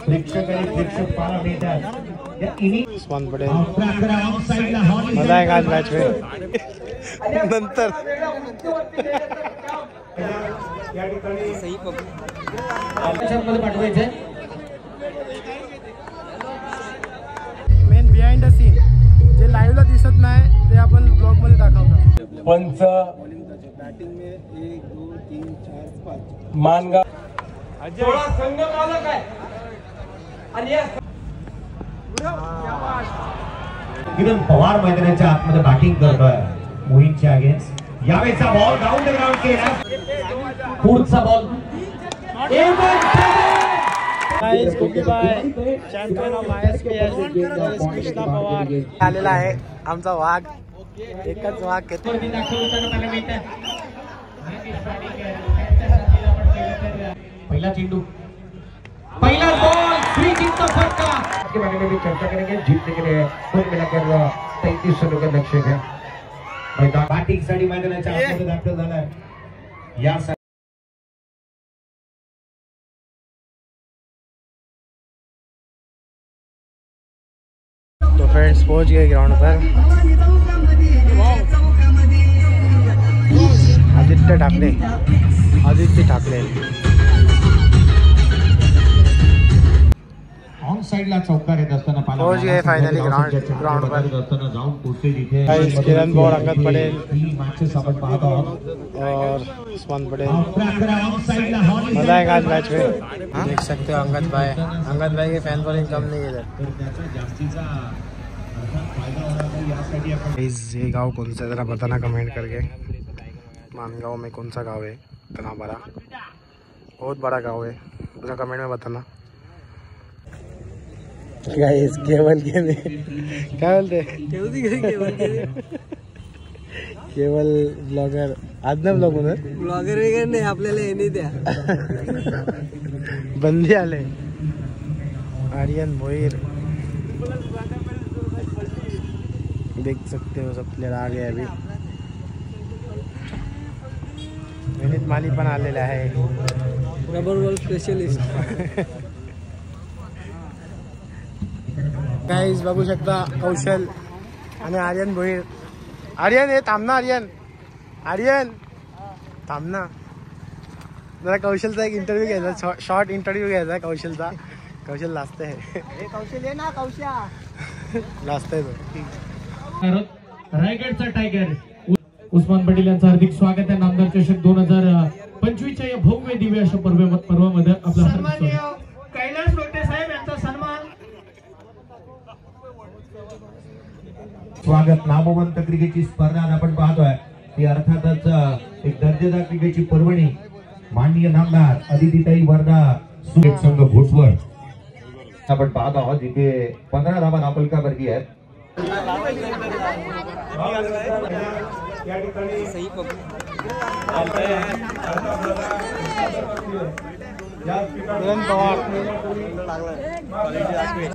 प्रेक्षक पाहायला मिळतात या इनिंग उस्मान पटेल मजा आहे आज मॅच में नंतर या ठिकाणी सही पाठवायचे मेन बिहाइंड द सीन जे लाईव्हला दिसत नाही ते आपण ब्लॉग मध्ये दाखवतो. पंच बॅटिंग में 1 2 3 4 5 मानगाव अजय संघ मालक आहे आणि या किरण पवार मैदानाच्या आतमध्ये बॅटिंग करतोय मोहितच्या अगेन्स्ट. यावेळेचा बॉल डाऊन द ग्राउंड केला. पुढचा ball guys goodbye champion of ISPL Krishna Pawar आलेला आहे. आमचा वाघ एकच वाघ घेतो. पहिला चेंडू पहिला बॉल फ्री किक का फटका के बारे में भी चर्चा करेंगे. जीतने के लिए कुल मिलाकर 33 रनों का लक्ष्य है. मैदान बॅटिंग साठी मैदानाच्या आतमध्ये दाखल झालाय. या तो फ्रेंड्स पहुंच गए ground per. Aditya Thackeray on साइडला चौकार येत असताना पहुंच गए फाइनली ग्राउंड पर. जाऊन पोहोचले तिथे किरण पवार, अंगद पटेल मॅचेस आपण पाहत आहोत और उस्मान पटेल. मजा आएगा आज मैच में. देख सकते हो अंगद भाई के फैन फॉलोइंग कम नहीं है इधर. ये गांव कौन सा जरा बताना कमेंट करके. मानगांव में कौन सा गांव है इतना बड़ा, बहुत बड़ा गांव है, पूरा कमेंट में बताना. गाइस केवल क्या बोलते केवल ब्लॉगर आदना ब्लॉगर वगैरे नाही आपल्याला हे नाही द्या. बंदी आले. आर्यन भोईर देख सकते हो, सब प्लेयर आ गए अभी. विनीत माली पण आलेला आहे. Rubber ball specialist. गाइस बघू शकता कौशल आणि आर्यन भोईर. आर्यन हे थांब ना. आर्यन थांब ना जरा. कौशलचा एक इंटरव्ह्यू घ्यायचा, शॉर्ट इंटरव्ह्यू घ्यायचा कौशलचा. कौशल लाजते आहे. कौशल ये ना कौशा लाजते तो. रायगडचा टायगर उस्मान पटेल यांचं हार्दिक स्वागत आहे. नामदार चषक 2025च्या या भव्य दिव्य अशा पर्वामध्ये आपला कैलास लोटे साहेब यांचा सन्मान. स्वागत. नामवंत क्रिकेटची स्पर्धा आपण पाहतोय ती अर्थातच एक दर्जेदार क्रिकेटची पर्वणी. माननीय नामदार अदितीताई वर्धा सुरेश संघ भोसवर आपण पाहत आहोत. इथे 15 धावा नापलकावरती आहेत. या ठिकाणी सही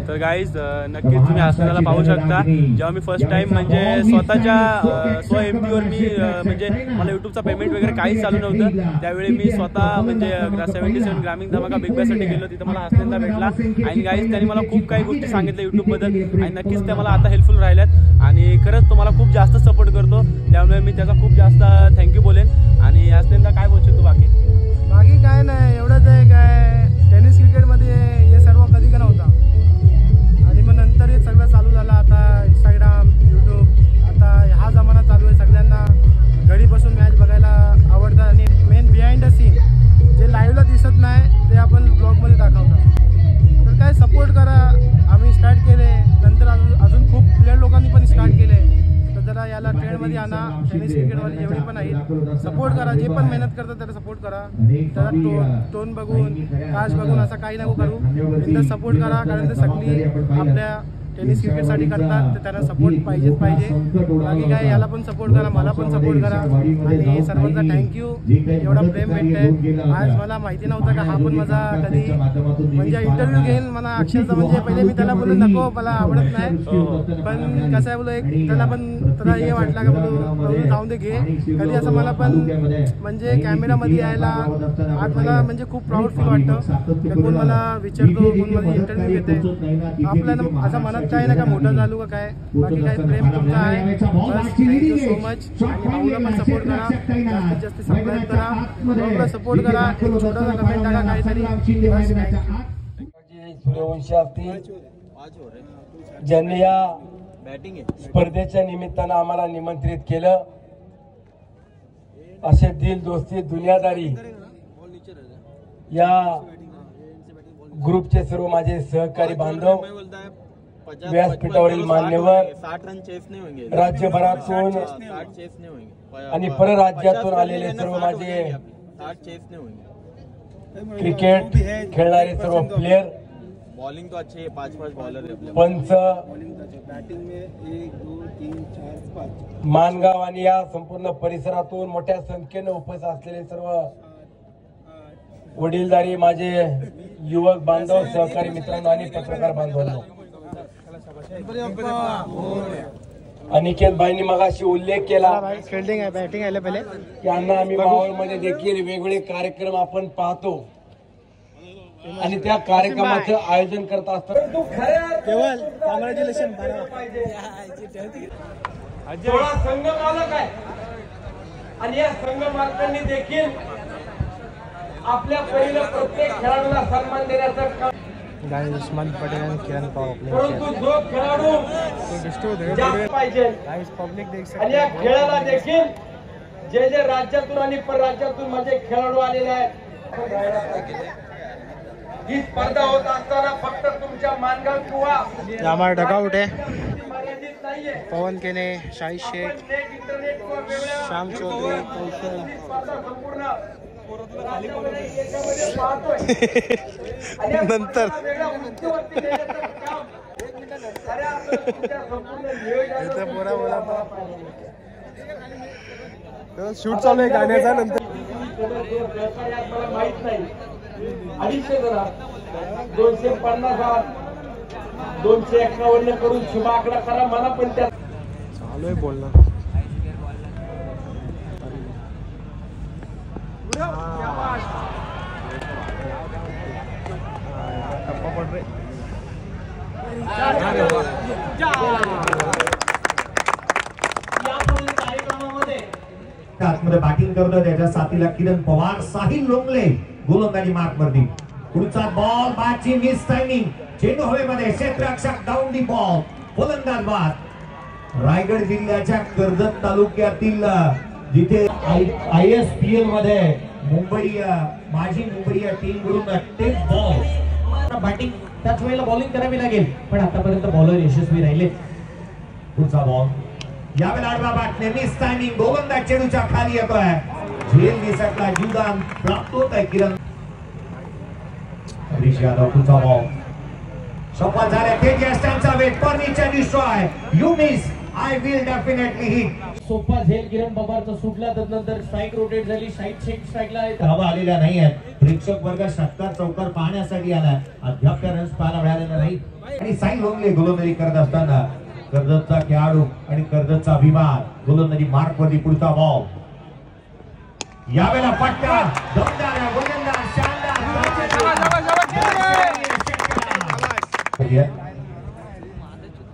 तर गाईज नक्कीच तुम्ही हसण्याला पाहू शकता. जेव्हा मी फर्स्ट टाइम म्हणजे स्वतःच्या MPवर मी म्हणजे मला युट्यूबचा पेमेंट वगैरे काहीच चालू नव्हतं, त्यावेळी मी स्वतः म्हणजे 77 ग्रामीण धमाका बिग बॅससाठी गेलो. तिथं मला हसण्याला भेटला आणि गाईज त्यांनी मला खूप काही गोष्टी सांगितल्या युट्यूबबद्दल आणि नक्कीच त्या मला आता हेल्पफुल राहिल्यात आणि खरंच तुम्हाला खूप जास्त सपोर्ट करतो, त्यामुळे मी त्याचा खूप जास्त थँक्यू बोलेन. आणि हसण्याला काय बोलशील तू? बाकी काय नाही, एवढंच आहे. काय टेनिस क्रिकेटमध्ये हे सर्व कधी का नव्हता आणि मग नंतर हे सगळं चालू झालं. आता इंस्टाग्राम, यूट्यूब, आता हा जमाना चालू आहे. सगळ्यांना घरी बसून मॅच बघायला आवडतं आणि मेन बिहाइंड द सीन जे लाईव्हला दिसत नाही ते आपण ब्लॉगमध्ये दाखवतो. तर काय सपोर्ट करा. आम्ही स्टार्ट केले, नंतर अजून खूप प्लेयर लोकांनी पण स्टार्ट केले. तर जरा याला ट्रेंडमध्ये आणा. टेनिस क्रिकेटवाले जेवढे पण आहेत सपोर्ट करा. जे पण मेहनत करतात त्याला सपोर्ट करा. त्याला टोन बघून, काश बघून असं काही नको करू. सपोर्ट करा, कारण ते सगळी आपल्या टेनिस क्रिकेटसाठी करतात, तर त्यांना सपोर्ट पाहिजे. बाकी काय, याला पण सपोर्ट करा, मला पण सपोर्ट करा. आणि सर्वांचा थँक्यू, एवढा प्रेम भेटतंय. आज मला माहिती नव्हतं का हा पण माझा कधी म्हणजे इंटरव्ह्यू घेईन. मला अक्षरशः म्हणजे पहिले मी त्याला बोलू नको, मला आवडत नाही, पण कसं आहे बोलू, एक त्याला पण त्याला हे वाटला का बोलू जाऊन दे घे कधी, असं मला पण म्हणजे कॅमेरामध्ये यायला आज मला म्हणजे खूप प्राऊड फील वाटतं. कोण मला विचारतो, कोण मला इंटरव्ह्यू घेते, आपल्याला असं मनात काय ना का मोठं झालो का काय. बाकी काय, प्रेम तुमचं आहे. बस थँक्यू सो मच. आणि भाऊला पण सपोर्ट करा, जास्तीत जास्त सबस्क्राईब करा, भाऊला सपोर्ट करा, एक छोटासा कमेंट टाका काहीतरी. बस सूर्यवंशी असतील ज्यांनी या स्पर्धेच्या निमित्तानं आम्हाला निमंत्रित केलं, असे दिल दोस्ती दुनियादारी या ग्रुपचे सर्व माझे सहकारी बांधव, व्यासपीठावरील मान्यवर, राज्यभरातून आणि परराज्यातून आलेले सर्व माझे क्रिकेट खेळणारे सर्व प्लेयर, बॉलिंग तो अच्छी है, 5 बॉलर है, पंच, बैटिंग में 1 2 3 4 5 मानगाव आणि या संपूर्ण परिसरातून मोठ्या संख्येने उपस्थित असलेले सर्व वडीलधारी माझे युवक बांधव, सहकारी मित्रांनो आणि पत्रकार बांधवांनो, अनिकेत भाईंनी मगाशी उल्लेख केला फिल्डिंग आहे, बॅटिंग आहे पहिले की अण्णा आम्ही मावळमध्ये देखील वेगवेगळे कार्यक्रम आपण पाहतो आणि त्या कार्यक्रमाचं आयोजन करत असतात. केवळ कॉंग्रॅच्युलेशन. संघ मालक आहे आणि या संघ मालकांनी देखील आपल्या पहिलं प्रत्येक खेळाडूला सन्मान देण्याचं काम. उस्मान पटेल आणि किरण पवार परंतु जो खेळाडू जास्त पाहिजे आणि या खेळाला देखील जे जे राज्यातून आणि परराज्यातून माझे खेळाडू आलेले आहेत, ही स्पर्धा होत असताना फक्त तुमच्या मानगाव किंवा आम्हाला डगआउट आहे. मर्यादित नाहीये. पवन केने, शाहीद शेख, इंटरनेट किंवा वेगळ्या श्याम चौधरी, स्पर्धा संपूर्ण राज्यामध्ये याच्यामध्ये पाहतोय. आणि या नंतर वेगळ्या उंचीवरती नेण्याचं काम खऱ्या अर्थानं तुमच्या संपूर्ण नियोजनाचं शूट चालू आहे गाण्याचा. नंतर मला माहित नाही, 250 जरा 250 251 करून शुभ आकडा करा. मला पण त्या चालू आहे बोलणं. आतमध्ये बॅटिंग करतो, त्याच्या साथीला किरण पवार, साहिल लोंगले गोलंदाजी मार्क वरती. पुढचा बॉल, बॅटची मिस टायमिंग, चेंडू हवेमध्ये, क्षेत्ररक्षक डाऊन दी बॉल, गोलंदाज बाद. रायगड जिल्ह्याच्या कर्जत तालुक्यातील जिथे ISPL मध्ये मुंबई माझी मुंबई टीम कडून टेप बॉल बॅटिंग त्याच वेळेला बॉलिंग करावी लागेल, पण आतापर्यंत बॉलर यशस्वी राहिले. पुढचा बॉल, यावेळेला आडवा बॅटने मिस टायमिंग, गोलंदाज चेंडूच्या खाली येतोय, झेल निसटला, जीवदान प्राप्त होत आहे किरण हरीश यादव. पुढचा बॉल सफल झाले, तेजस्यांचा वेट, पर्नीच्या destroy, you miss, I will definitely hit. सोपा झेल किरण पवारचा सुटला, त्यानंतर स्ट्राईक रोटेट झाली, शाहीद शेख स्ट्राईकला धावा आलेल्या नाही आहेत. प्रेक्षक वर्ग षटकार चौकार पाहण्यासाठी आलाय, अद्याप त्या रन्स पाहायला मिळालेला नाही. आणि साई लोंगले गोलंदाजी करत असताना कर्जतचा खेळाडू आणि कर्जतचा अभिमान, गोलंदाजी मार्क वरती. पुढचा बॉल, यावेळेला फटका, दमदार गोलंदाज, शानदार.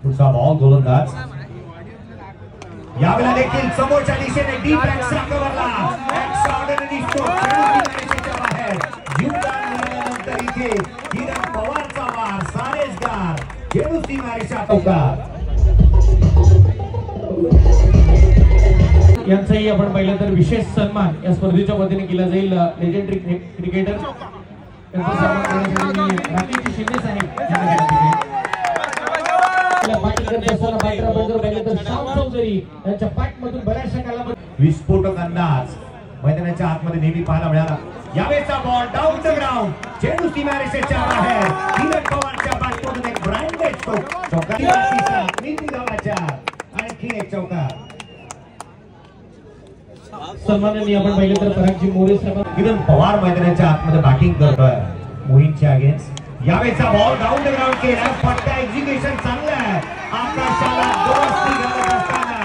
पुढचा बॉल, गोलंदाज, यावेळेला देखील समोरच्या दिशेने डीप एक्स्ट्रा कव्हरला, एक्स्ट्राऑर्डिनरी स्ट्रोक, बाहेर जीवदान मिळाल्यानंतर इथे किरण पवारचा वार, सारेसगार, चेंडू सीमारेषा टोकार. यांचाही आपण पाहिलं तर विशेष सन्मान या स्पर्धेच्या वतीने केला जाईल. लेजेंडरी क्रिकेटर यांचा सन्मान करण्यासाठी राकेश शिंदे साहेब यांच्या पाठमधून बऱ्याचशा कालावधी विस्फोटक अंदाज मैदानाच्या आतमध्ये नेहमी पाहायला मिळाला. यावेळेचा बॉल डाऊन द ग्राउंड, चेंडू सीमारेषेच्या बाहेर, किरण पवारच्या पाठमधून एक ब्राइंडेड स्ट्रोक. सन्माननीय आपण पाहिलं तर परागजी मोरे साहेब. किरण पवार मैदानाच्या आतमध्ये बॅटिंग करतोय मोहीनच्या अगेन्स्ट. यावेळेचा बॉल डाऊन द ग्राउंड केला. फटका एक्झिक्युशन चांगलं आहे. आकाशाला दोस्ती घालत असताना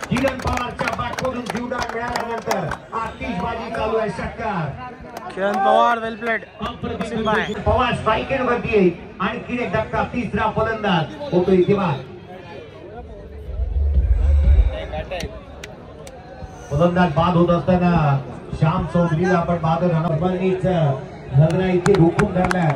किरण पवारच्या बॅटमधून जीवदान मिळाल्यानंतर आतिषबाजी चालू आहे. षटकार किरण पवार वेल प्लेड. पवार स्ट्राईक एंड वरती आहे. आणखी एक धक्का. तिसरा फलंदाज होतो इथे बाद. फलंदाज बाद होत असताना श्याम चौधरीला आपण बाद लग्न इथे रोखून धरलाय.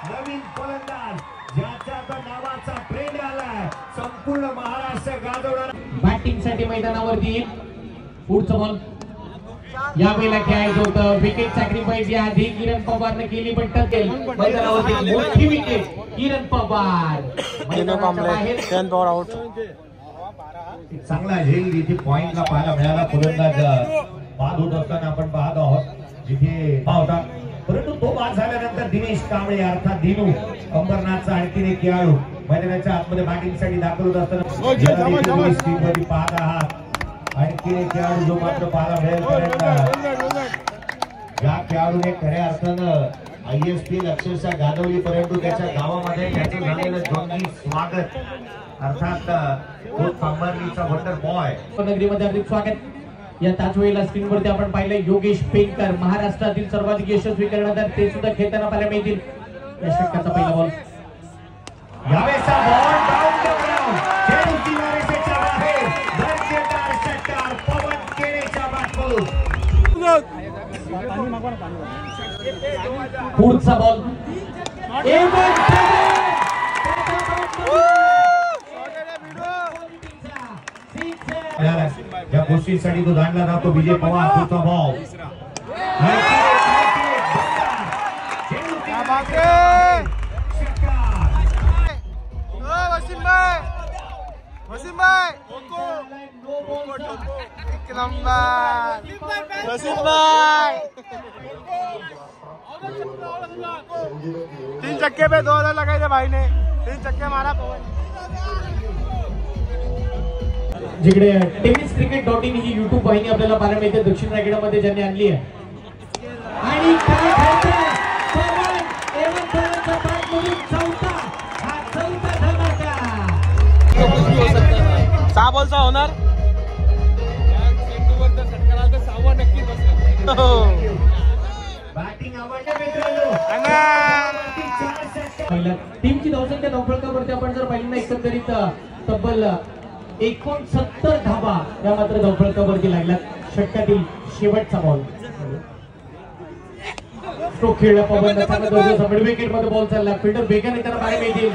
नवीन फलंदाज ज्याच्या नावाचा ट्रेंड आलाय संपूर्ण महाराष्ट्र गाजवणार. बॅटिंग साठी मैदानावरती येईल. पुढचं बॉल यावेळेला खेळायचं होतं. विकेट सॅक्रिफाईस या आधी किरण पवारने केली पण टकेल. मैदानावरती मोठी विकेट किरण पवार. किरण पवार आउट. चांगला झेल इथे पॉइंटला पाहायला मिळाला. फलंदाज बाद होत असताना आपण पाहत आहोत जिथे होता. परंतु तो बाद झाल्यानंतर दिनेश कांबळे अर्थात दिनू अंबरनाथचा आणखीन एक खेळाडू मैदानाच्या आतमध्ये बॅटिंग साठी दाखल होत असताना स्क्रीनवरती पाहत आहात. आणखीन एक खेळाडू जो मात्र पाहायला मिळेल. या खेळाडूने खऱ्या अर्थानं ISPL अक्षरशः गाजवली. परंतु त्याच्या गावामध्ये त्याचं झालेलं जंगी स्वागत अर्थात अंबरनीचा वंडर बॉय. नगरीमध्ये हार्दिक स्वागत. या त्याच वेळेला स्क्रीनवरती आपण पाहिलं योगेश पेनकर महाराष्ट्रातील सर्वाधिक यशस्वी कर्णधार ते सुद्धा खेळताना पाहायला मिळतील. या षटकाचा पहिला बॉल. यावेळेचा बॉल डाऊन द ग्राउंड. खेळू किनारीच्या बाहेर. दर्जेदार षटकार पवन केळेच्या बॅटमधून. पुढचा बॉल. या गोष्टीसाठी तो दांडला जातो विजय पवार. पुढचा बॉल. तीन चक्के पे 2 रन लगाए थे भाई ने. 3 चक्के मारा पवन. जिकडे tenniscricket.in ही YouTube वाहिनी आपल्याला पाहायला मिळते दक्षिण रायगडमध्ये ज्यांनी आणली आहे. आणि काय खेळतोय पवन. एवन पवनचा बॅटमधून चौथा. हा चौथा धमाका. 6 बॉलचा होणार. बॅटिंग आवडते मित्रांनो. पहिल्या टीमची धावसंख्या धावफलकावरती आपण जर पाहिलं ना एकंदरीत तब्बल 69 धावा या मात्र धावफलकावरती लागल्यात. षटकातील शेवटचा बॉल. स्ट्रोक खेळला पवन. मिड विकेट मध्ये बॉल चालला. फिल्डर बेगन येताना पाहायला मिळतील.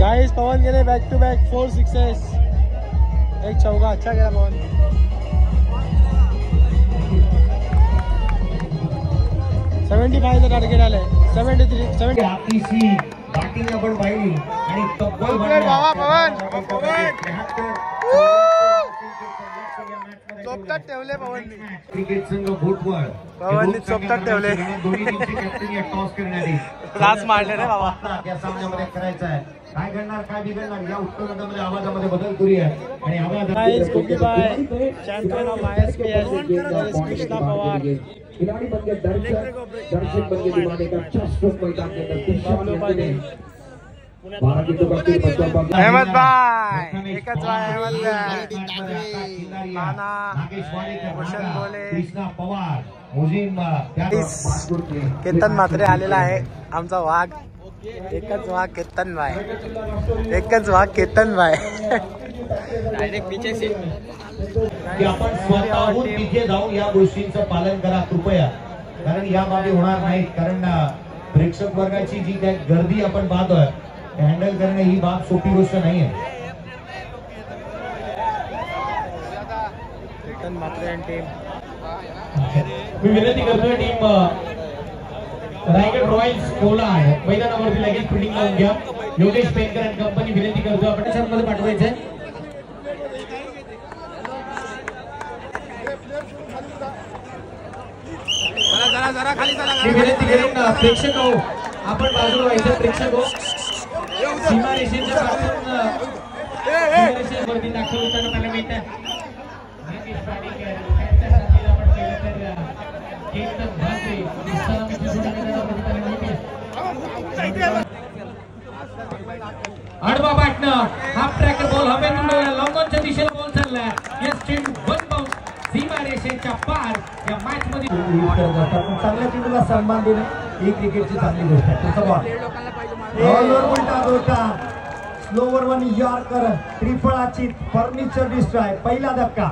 गाइस पवन के लिए बैक टू बैक 4 सिक्सेस. एक चौका अच्छा खेला पवन. 75 टार्गेट आले. 73 आतिशी बॅटिंग आपण पाहिली आणि तब्बल चोपटात ठेवले पवननी. क्रिकेट संघ बोटवर पवननी चोपटात ठेवले. दोन्ही टीमचे कॅप्टन या टॉस करण्यात येईल. लाच मारले रे बाबा. या सामन्यामध्ये करायचं आहे. काय घडणार काय बिघडणार या उत्तरामध्ये आवाजामध्ये बदल करूया. आणि आवाज champion of ISPL Krishna Pawar. खिलाड़ी बन के दर्शक बन के दीवाने का 50 स्ट्रोक मैदान के अंदर 30 अहमद भाई. एकच भाई अहमद भाई. भूषण बोले. कृष्णा पवार. मुजीम केतन म्हात्रे आलेला आहे. आमचा वाघ. एकच वाघ केतन भाई. एकच वाघ केतन भाई. की आपण स्वतःहून तिथे जाऊन या गोष्टींचं पालन करा कृपया. कारण या बाबी होणार नाहीत. कारण प्रेक्षक वर्गाची जी काही गर्दी आपण पाहतोय हँडल करणे ही बाब सोपी गोष्ट नाहीये. केतन म्हात्रे टीम. मी विनंती करतोय टीम रायगड रॉयल्स कोलाड मैदानावरती लगेच फिल्डिंग लावून घ्या. योगेश पेनकर आणि कंपनी विनंती करतो आपण मध्ये पाठवायचंय. मी विनंती करेन प्रेक्षक आपण बाजूला व्हायचं प्रेक्षक हो. सीमारेषेच्या वरती दाखल होताना मला मिळतं आडवा पाटणं हाफ ट्रॅकर बॉल हवेतून लॉंगॉनच्या दिशेला बॉल चाललाय. यस चेंडू वन बाउंस सीमारेषेच्या पार या मॅच मध्ये चांगल्या चेंडूला सन्मान देणे ही क्रिकेटची चांगली गोष्ट आहे. तुमचा बॉल उलटा दोटा स्लोवर वन यॉर्कर त्रिफळाची फर्निचर डिस्ट्रॉय पहिला धक्का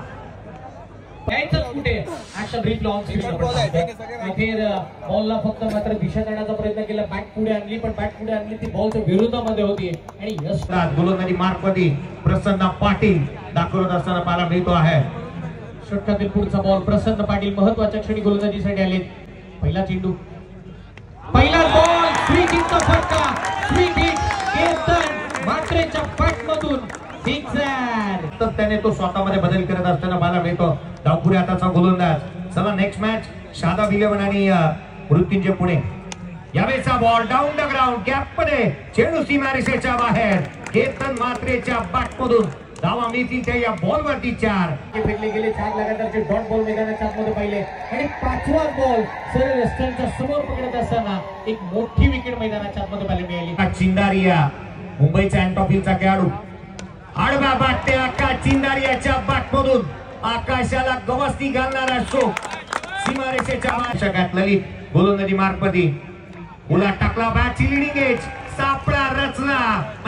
यायचंच कुठे ऍक्शन रिप्ले ऑन स्क्रीन. बॉलला फक्त मात्र दिशा देण्याचा प्रयत्न केला. बॅट पुढे आणली पण बॅट पुढे आणली ती बॉलच्या विरोधामध्ये होती आणि यश गोलंदाजी मार्कमध्ये प्रसन्न पाटील दाखल होत असताना पाहायला मिळतो आहे. षटकातील पुढचा बॉल प्रसन्न पाटील महत्वाच्या क्षणी गोलंदाजीसाठी आले. पहिला चेंडू पहिला बॉल फ्री किकचा फटका. फ्री किक केतन मात्रेच्या बॅटमधून तर त्याने तो स्वतःमध्ये बदल करत असताना पाहायला मिळतो. डावपुरे हाताचा गोलंदाज. चला नेक्स्ट मॅच शादाब 11 आणि मृत्युंजय पुणे. यावेळेचा ball down the ground gap मध्ये चेंडू सीमारेषेच्या बाहेर. केतन मात्रेच्या बॅटमधून धावा मिळतील त्या या बॉल वरती 4 फेकले गेले. 4 लगातारचे डॉट बॉल मैदानाच्या आतमध्ये पाहिले आणि 5वा बॉल सरळ रस्त्यांच्या समोर पकडत असताना एक मोठी विकेट मैदानाच्या आतमध्ये पाहायला मिळाली. चिंदारिया मुंबईचा अँटॉफिलचा खेळाडू आडवा बाटते आकाश चिंदारियाच्या बॅटमधून आकाशाला गवसणी घालणारा शो सीमारेषेच्या षटकात ललित गोलंदाजी मार्कमध्ये उला टाकला बॅटची लिडिंग एज सापळा रचला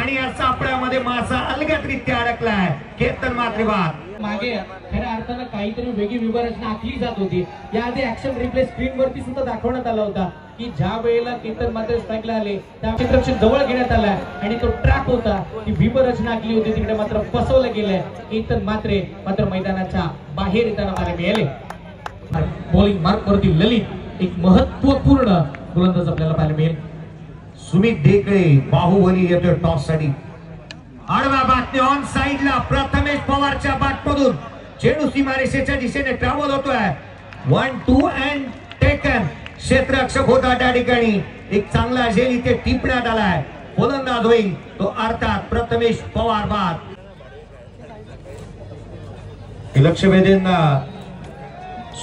आणि या सापळ्यामध्ये मासा अलगदरित्या अडकलाय. केतन मात्र बाद मागे खऱ्या अर्थानं काहीतरी वेगळी विभारचना आखली जात होती. याआधी ऍक्शन रिप्ले स्क्रीन वरती सुद्धा दाखवण्यात आला होता की ज्या वेळेला केतन मात्र स्ट्राईकला आले त्या क्षेत्ररक्षक जवळ घेण्यात आला आणि तो ट्रॅप होता. ती विभारचना आखली होती तिकडे मात्र फसवलं गेलंय. केतन मात्र मैदानाच्या बाहेर येताना मला मिळाले. बॉलिंग मार्क वरती ललित एक महत्वपूर्ण गोलंदाज आपल्याला पाहायला मिळेल. सुमित ढेकळे बाहुबली येतोय टॉस साठी. आडवा बाटणे ऑन साइडला प्रथमेश पवारच्या बॅटमधून चेंडू सीमारेषेच्या दिशेने ट्रॅव्हल होतोय. 1-2 अँड टेकन. क्षेत्ररक्षक होता त्या ठिकाणी. एक चांगला झेल इथे टिपण्यात आलाय. गोलंदाज होईल तो अर्थात प्रथमेश पवार बाद. लक्ष वेधेन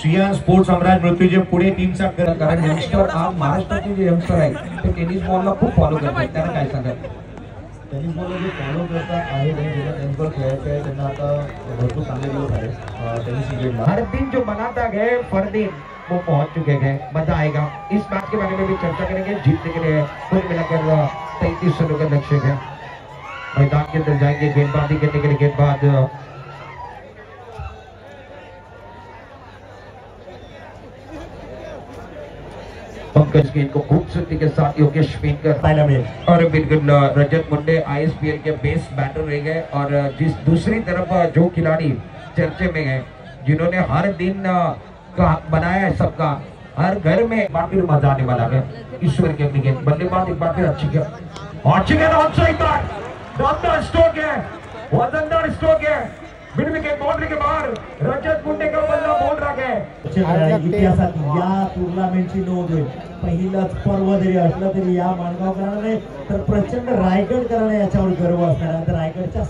सियान स्पोर्ट्स सम्राट मृत्युंजय पुणे टीमचा कारण यंगस्टर आज महाराष्ट्रातील जे यंगस्टर आहेत ते टेनिस बॉलला खूप फॉलो करतात. त्यांना काय सांगाल? टेनिस बॉलला जे फॉलो करतात आहे टेनिस बॉल खेळायचं आहे त्यांना आता भरपूर चांगले दिवस आहे टेनिस क्रिकेटला. हर दिन जो मनाता गए फरदीन वो पहुंच चुके हैं. मजा आएगा. इस मैच के बारे में भी चर्चा करेंगे. जीतने के लिए कुल मिलाकर 33 रनों का लक्ष्य है. मैदान के अंदर जाएंगे गेंदबाजी करने के लिए. गेंदबाज पंकज गेंद को खूबसूरती के साथ योगेश पिंकर और बिल्कुल रजत मुंडे ISPL के बेस्ट बैटर रह गए. और जिस दूसरी तरफ जो खिलाड़ी चर्चे में है जिन्होंने हर दिन का बनाया है सबका हर घर में बाकी मजा आने वाला है. ईश्वर के अपनी गेंद बल्लेबाज एक बार फिर अच्छी वजनदार स्ट्रोक है. मिड विकेट बाउंड्री के बाहर रजत मुंडे का बल्ला बोल रहा है. इतिहासात या टुर्नामेंटची नोंद होईल. पहिलंच पर्व जरी असलं तरी या माणगावकरांना तर प्रचंड रायगडकरांना याच्यावर गर्व असणार. तर रायगडच्या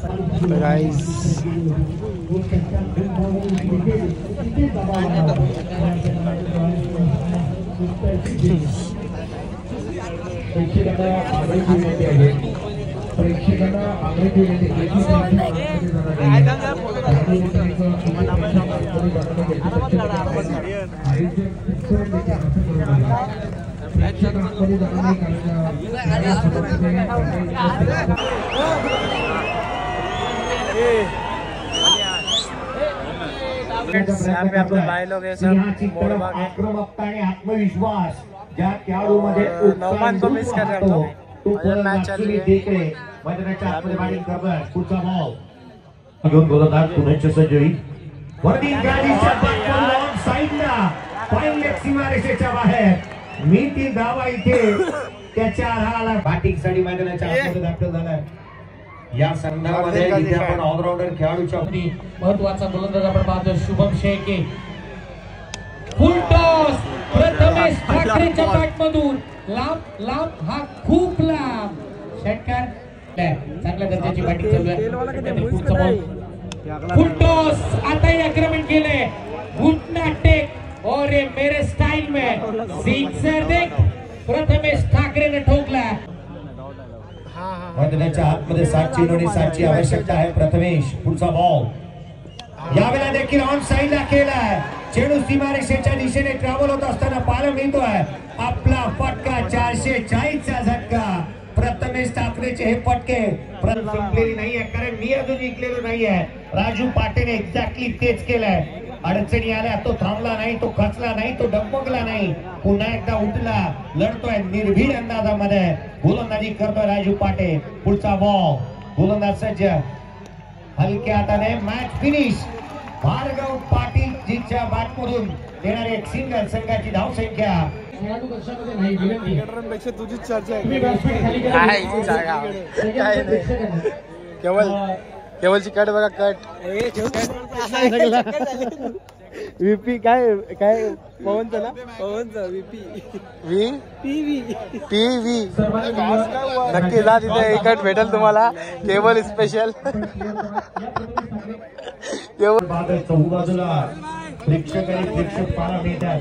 प्रेक्षकांना आग्रह आक्रमकता आणि आत्मविश्वास ज्या खेळाडूमध्ये मैदानाच्या आतमध्ये बॅटिंग करतोय. पुढचा बॉल घेऊन गोलंदाज पुण्याचे सज्जई वरती गाडीच्या बॅटमधून साइडला फाईन लेग सीमारेषेच्या बाहेर मिळतील धावा. इथे त्याच्या आधाराला बॅटिंग साठी मैदानाच्या आतमध्ये दाखल झालाय. या संघामध्ये इथे आपण ऑलराऊंडर खेळाडूच्या महत्वाचा गोलंदाज आपण पाहतो शुभम शेळके. फुल टॉस प्रथमेश ठाकरेच्या बॅटमधून लांब हा खूप लांब षटकार. चांगल्या दर्जाची बॅटिंग चालू आहे. पुढचा बॉल फुल टॉस. आताही आक्रमण केलंय. घुटना टेक और ये मेरे स्टाइल में सिक्सर देख. प्रथमेश ठाकरेने ठोकला. मैदानाच्या आतमध्ये 7 चेंडू 7ची आवश्यकता आहे. प्रथमेश पुढचा बॉल यावेळेला देखील ऑन साईडला केलाय. चेंडू सीमारेषेच्या दिशेने ट्रॅव्हल होत असताना पाहायला मिळतोय. आपला फटका 440चा झटका. प्रथमेश ठाकरेचे हे फटके संपलेली नाहीये, कारण मी अजून जिंकलेलो नाहीये. राजू पाटेने एक्झॅक्टली तेच केलंय. अडचणी आल्या, तो थांबला नाही, तो खचला नाही, तो डगमगला नाही, पुन्हा एकदा उठला, लढतोय निर्भीड अंदाजामध्ये. गोलंदाजी करतोय राजू पाटे. पुढचा बॉल गोलंदाज सज्ज. हलक्या हाताने मॅच फिनिश. भार्गव पाटील जीच्या बॅटमधून देणारे एक सिंगल. संघाची धाव संख्या खेळाडू कशामध्ये नाही. विनंती तुझीच चर्चा आहे. तुम्ही बॅट्समॅन खाली केवलची कट बघा. कट व्हीपी काय पवनचं ना. पवनचं व्हीपी व्ही नक्की जा तिथे. कट भेटेल तुम्हाला. केवल स्पेशल. बाजूला प्रेक्षक आणि प्रेक्षक पाहायला मिळतात.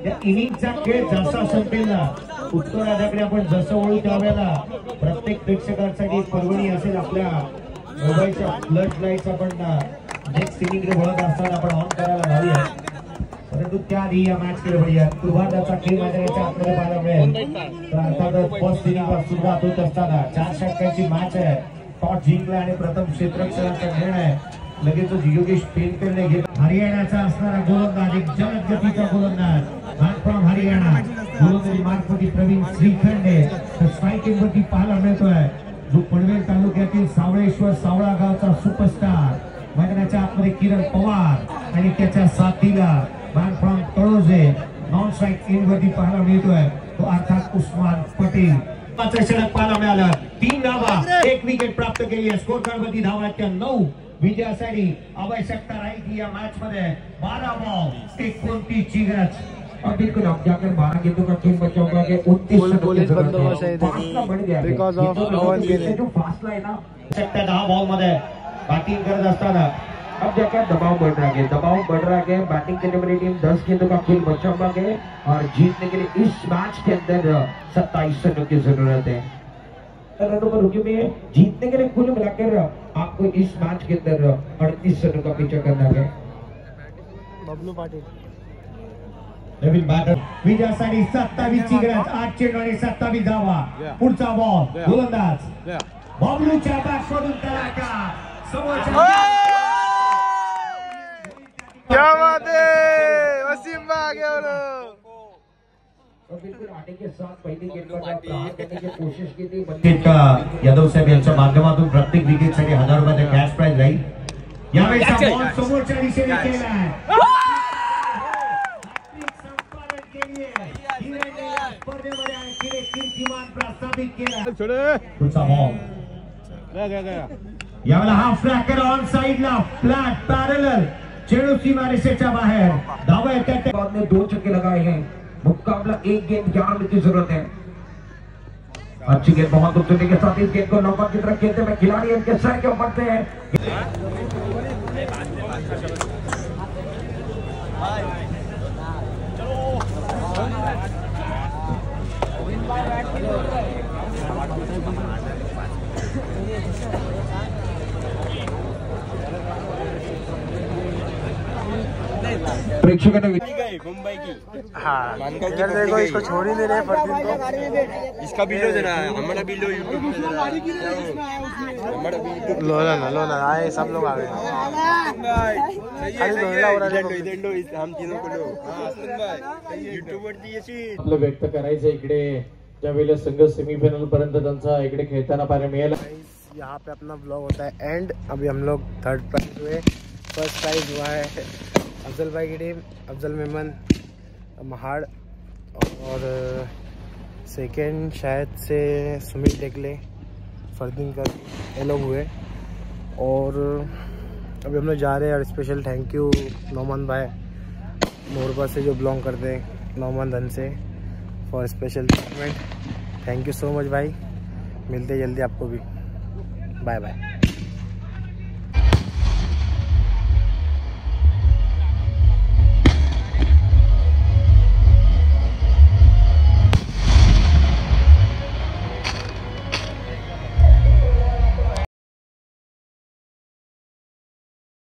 या इनिंगचा खेळ जसा संपेल ना, उत्तरार्धाकडे आपण जसं वळू त्यावेळेला प्रत्येक प्रेक्षकांसाठी पर्वणी असेल. आपल्या मोबाईलच्या फ्लड लाईट्स आपण नेक्स्ट इनिंगकडे वळत असताना आपण ऑन करायला लावूया. परंतु त्याआधी या मॅच कडे वळूया. पूर्वार्धाचा खेळ मैदानाच्या आतमध्ये पाहायला मिळेल. तर अर्थातच फर्स्ट इनिंग सुरुवात होत असताना 4 षटकांची मॅच आहे. टॉस जिंकला आणि प्रथम क्षेत्ररक्षणाचा निर्णय लगेच योगेश पेनकरने घेतला. हरियाणाचा असणारा गोलंदाज, एक जलद गतीचा गोलंदाज फ्रॉम हरियाणा. गोलंदाजी मार्फत प्रवीण श्रीखंडे. स्ट्रायकिंग वरती पाहायला मिळतोय जो पनवेल तालुक्यातील सावळेश्वर सावळा गावचा सुपरस्टार. मैदानाच्या आतमध्ये किरण पवार आणि त्याच्या साथीला man from Taloja. Non strike in वरती पाहायला मिळतोय तो अर्थात उस्मान पटेल. षटक पाहायला मिळालं. 3 धावा, 1 विकेट प्राप्त केली आहे. स्कोर कार्ड वरती धावांच्या 9. विजयासाठी आवश्यकता राहील या मॅच मध्ये 12 बॉल 29 गज. और बिल्कुल आप जाकर 12 गेंदों का खेल बचा होगा कि 29 फासला बढ़ गया बिकॉज ऑफ जो फासला है ना. 10 बॉल मध्ये बैटिंग करत असताना अब जाकर दबाव बढ़ रहा है. दबाव बढ़ रहा है. बैटिंग करने वाली टीम 10 गेंदों का खेल बचा हुआ है और जीतने के लिए इस मैच के अंदर 27 रनों की जरूरत है. रनों पर रुके हुए जीतने के लिए कुल मिलाकर आपको इस मैच के अंदर 38 रनों का पीछा करना है. बबलू पाटील नवीन बॅटर विजयासाठी 27ची गरज. 8 चेंडू आणि 27 धावा. पुढचा बॉल गोलंदाज बबलूच्या बॅटमधून तडाखा. क्या बात है वसीम भाई. बिल्कुल आटे के साथ पहिली गेंद पर प्रहार करने की कोशिश की थी. यादव साहेब यांच्या माध्यमातून प्रत्येक विकेटसाठी 1000 रुपयाचा कॅश प्राइज राहील. यावेळेचा बॉल समोरच्या दिशेने केलाय. स्पर्धेमध्ये आणखी एक कीर्तिमान प्रस्थापित केला. पुढचा बॉल यावेळेला हा फ्लॅकर ऑन साइडला फ्लॅट पॅरलल. चेंडू सीमारेषेच्या बाहेर. धावा येतात. बाद में 2 छक्के लगाए हैं. मुकाबला 1 गेंद 11 रन की जरूरत है. अच्छी गेंद बहुत खूबसूरती के साथ इस गेंद को नौकर की तरफ खेलते हुए खिलाड़ी इनके सर के ऊपर से है. प्रेक्षकांना मुंबई की हाँ इधर देखो. इसको छोड़ ही नहीं रहे फरदीन को. इसका वीडियो देना है. हमारा वीडियो यूट्यूब लोला आए. सब लोग आ गए. हम तीनों को यूट्यूब वरती आपलं व्यक्त करायचं इकडे ज्यावेळेला संघ सेमीफायनल पर्यंत त्यांचा इकडे खेळताना पाहायला मिळाला. यहाँ पे अपना ब्लॉग होता है एंड. अभी हम लोग 3rd प्राइज हुए. फर्स्ट प्राइज हुआ है अफजल भाई की टीम, अफजल मेमन महाड़. और सेकेंड शायद से सुमित टेकले, फरदीन कर, ये लोग हुए. और अभी हम लोग जा रहे हैं. और स्पेशल थैंक यू नौमान भाई मोरबा से जो बिलोंग करते हैं, नौमान धन से, for special treatment. Thank you so much भाई, मिलते जल्दी आपको भी, बाय बाय।